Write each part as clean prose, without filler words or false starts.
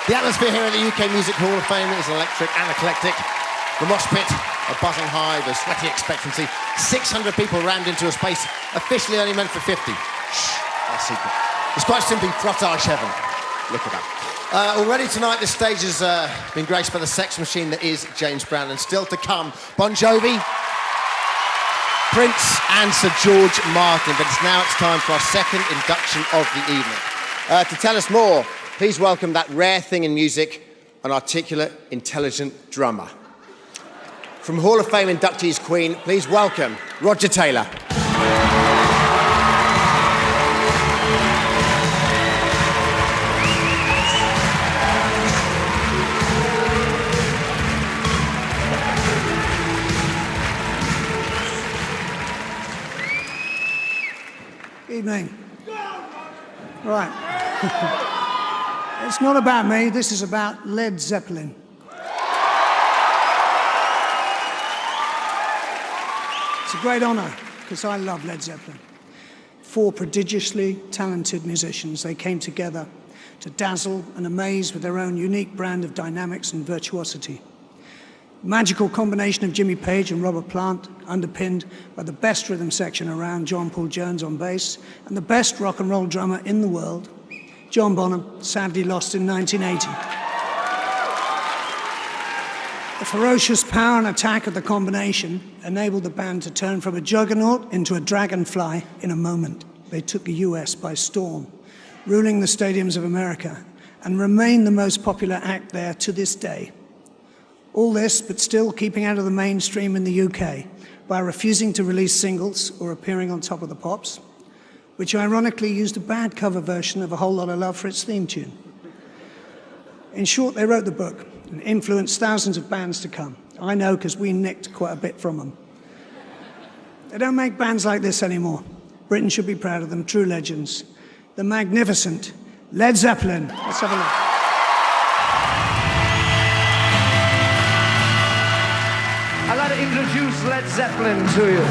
The atmosphere here at the UK Music Hall of Fame is electric and eclectic. The mosh pit, a buzzing hive, a sweaty expectancy. 600 people rammed into a space officially only meant for 50. Shh, our secret. It's quite simply frottage heaven. Look it up. Already tonight, this stage has been graced by the sex machine that is James Brown, and still to come, Bon Jovi, Prince and Sir George Martin. But now it's time for our second induction of the evening. To tell us more, please welcome that rare thing in music, an articulate, intelligent drummer. From Hall of Fame inductees Queen, please welcome Roger Taylor. Evening. Right. It's not about me, this is about Led Zeppelin. It's a great honour, because I love Led Zeppelin. 4 prodigiously talented musicians. They came together to dazzle and amaze with their own unique brand of dynamics and virtuosity. Magical combination of Jimmy Page and Robert Plant, underpinned by the best rhythm section around, John Paul Jones on bass, and the best rock and roll drummer in the world, John Bonham, sadly lost in 1980. The ferocious power and attack of the combination enabled the band to turn from a juggernaut into a dragonfly in a moment. They took the US by storm, ruling the stadiums of America, and remain the most popular act there to this day. All this, but still keeping out of the mainstream in the UK by refusing to release singles or appearing on Top of the Pops, which ironically used a bad cover version of A Whole Lot of Love for its theme tune. In short, they wrote the book and influenced thousands of bands to come. I know, because we nicked quite a bit from them. They don't make bands like this anymore. Britain should be proud of them, true legends. The magnificent Led Zeppelin. Let's have a look. I'd like to introduce Led Zeppelin to you.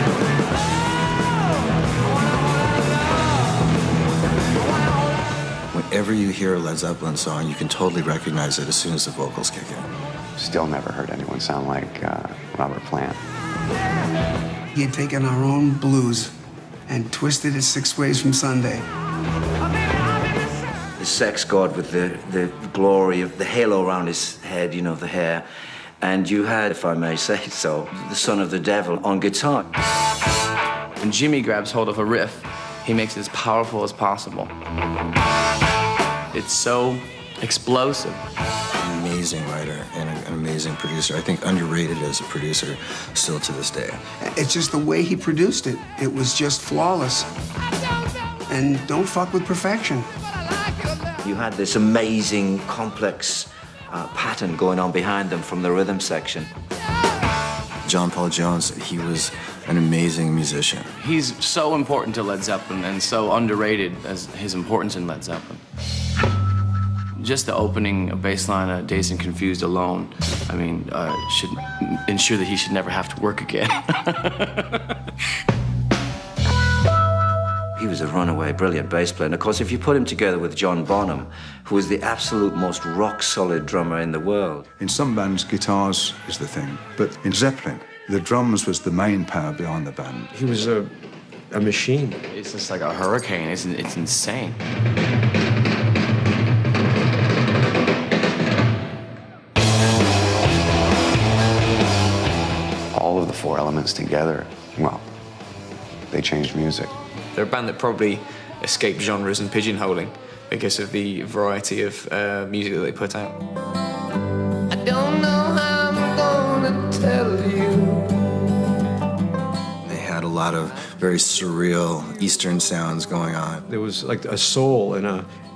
Whenever you hear a Led Zeppelin song, you can totally recognize it as soon as the vocals kick in. Still never heard anyone sound like Robert Plant. He had taken our own blues and twisted it 6 ways from Sunday. The sex god with the glory of the halo around his head, you know, the hair. And you had, if I may say so, the son of the devil on guitar. When Jimmy grabs hold of a riff, he makes it as powerful as possible. It's so explosive. An amazing writer and an amazing producer. I think underrated as a producer still to this day. It's just the way he produced it. It was just flawless. And don't fuck with perfection. You had this amazing, complex pattern going on behind them from the rhythm section. John Paul Jones, he was an amazing musician. He's so important to Led Zeppelin and so underrated as his importance in Led Zeppelin. Just the opening bass line of Dazed and Confused alone, I mean, should ensure that he should never have to work again. He was a runaway, brilliant bass player. And of course, if you put him together with John Bonham, who was the absolute most rock-solid drummer in the world. In some bands, guitars is the thing, but in Zeppelin, the drums was the main power behind the band. He was a machine. It's just like a hurricane. It's insane. All of the 4 elements together, well, they changed music. They're a band that probably escaped genres and pigeonholing because of the variety of music that they put out. I don't know how I'm gonna tell you. They had a lot of very surreal Eastern sounds going on. There was like a soul and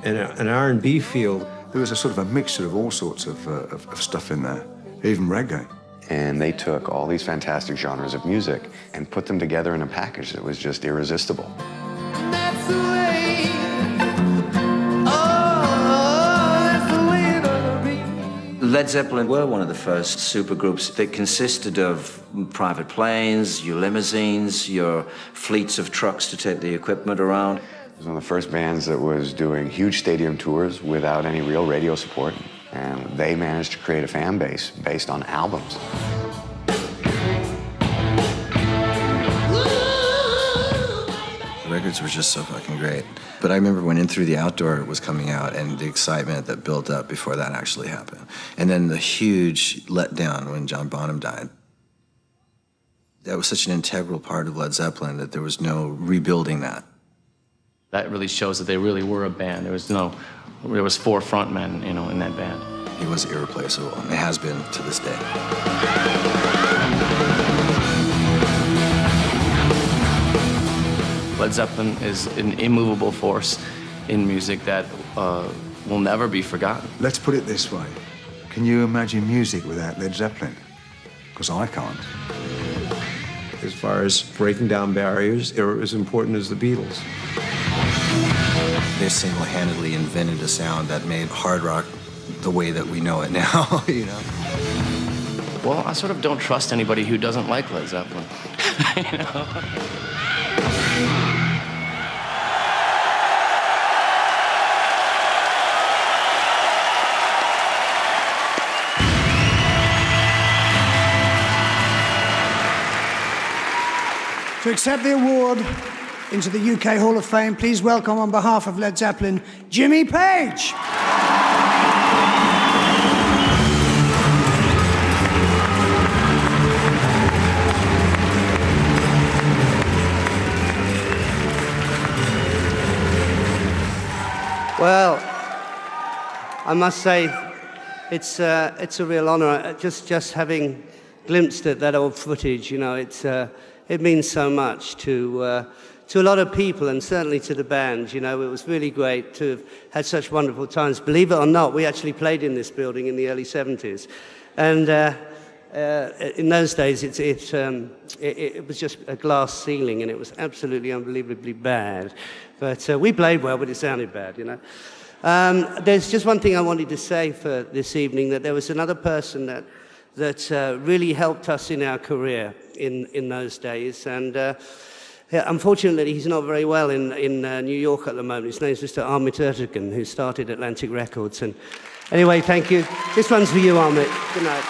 an R&B feel. There was a sort of a mixture of all sorts of stuff in there, even reggae. And they took all these fantastic genres of music and put them together in a package that was just irresistible. That's the way. Oh, that's the way it ought to be. Led Zeppelin were one of the first supergroups that consisted of private planes, your limousines, your fleets of trucks to take the equipment around. It was one of the first bands that was doing huge stadium tours without any real radio support. And they managed to create a fan base based on albums. The records were just so fucking great. But I remember when In Through the Outdoor was coming out and the excitement that built up before that actually happened. And then the huge letdown when John Bonham died. That was such an integral part of Led Zeppelin that there was no rebuilding that. That really shows that they really were a band. There was 4 frontmen, you know, in that band. He was irreplaceable, and it has been to this day. Led Zeppelin is an immovable force in music that will never be forgotten. Let's put it this way. Can you imagine music without Led Zeppelin? Because I can't. As far as breaking down barriers, they were as important as the Beatles. They single-handedly invented a sound that made hard rock the way that we know it now, you know? Well, I sort of don't trust anybody who doesn't like Led Zeppelin. You know? To accept the award into the UK Hall of Fame, please welcome on behalf of Led Zeppelin, Jimmy Page. Well, I must say, it's a real honour. Just having glimpsed at that old footage, you know, it means so much to a lot of people and certainly to the band. You know, it was really great to have had such wonderful times. Believe it or not, we actually played in this building in the early 70s. And in those days, it was just a glass ceiling and it was absolutely unbelievably bad. But we played well, but it sounded bad, you know. There's just one thing I wanted to say for this evening, that there was another person that really helped us in our career in those days. And unfortunately, he's not very well in New York at the moment. His name's Mr. Amit Ertegun, who started Atlantic Records. And anyway, thank you. This one's for you, Amit. Good night.